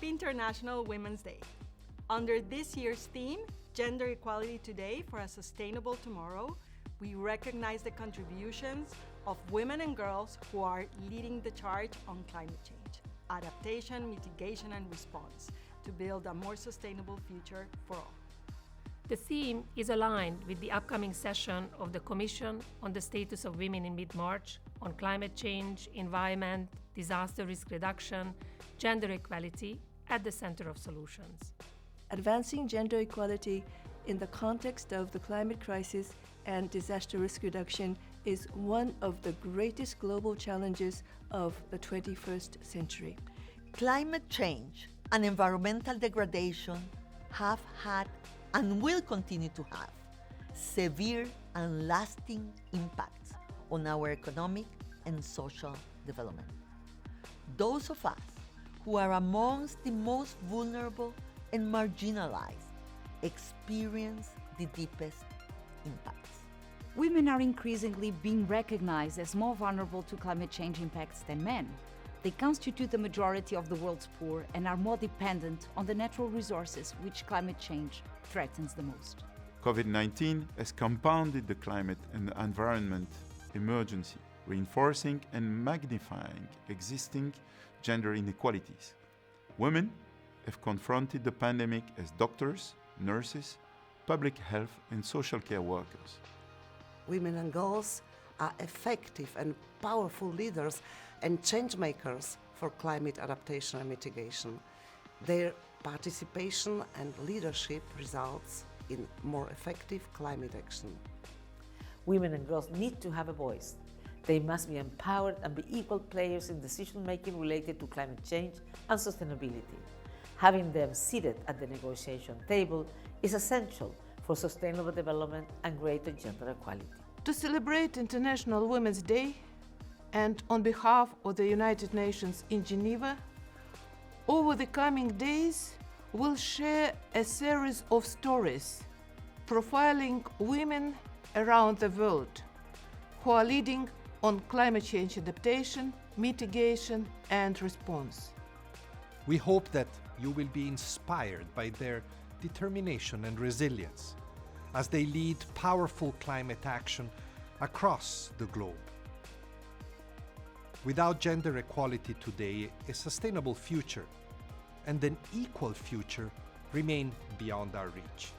Happy International Women's Day. Under this year's theme, Gender Equality Today for a Sustainable Tomorrow, we recognize the contributions of women and girls who are leading the charge on climate change, adaptation, mitigation, and response to build a more sustainable future for all. The theme is aligned with the upcoming session of the Commission on the Status of Women in mid-March on climate change, environment, disaster risk reduction, gender equality at the center of solutions. Advancing gender equality in the context of the climate crisis and disaster risk reduction is one of the greatest global challenges of the 21st century. Climate change and environmental degradation have had and will continue to have severe and lasting impacts on our economic and social development. Those of us who are amongst the most vulnerable and marginalized experience the deepest impacts. Women are increasingly being recognized as more vulnerable to climate change impacts than men. They constitute the majority of the world's poor and are more dependent on the natural resources which climate change threatens the most. COVID-19 has compounded the climate and environment emergency, reinforcing and magnifying existing gender inequalities. Women have confronted the pandemic as doctors, nurses, public health and social care workers. Women and girls are effective and powerful leaders and change makers for climate adaptation and mitigation. Their participation and leadership results in more effective climate action. Women and girls need to have a voice. They must be empowered and be equal players in decision-making related to climate change and sustainability. Having them seated at the negotiation table is essential for sustainable development and greater gender equality. To celebrate International Women's Day and on behalf of the United Nations in Geneva, over the coming days we'll share a series of stories profiling women around the world who are leading on climate change adaptation, mitigation and response. We hope that you will be inspired by their determination and resilience as they lead powerful climate action across the globe. Without gender equality today, a sustainable future and an equal future remain beyond our reach.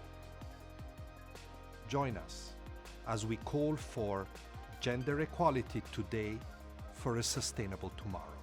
Join us as we call for gender equality today for a sustainable tomorrow.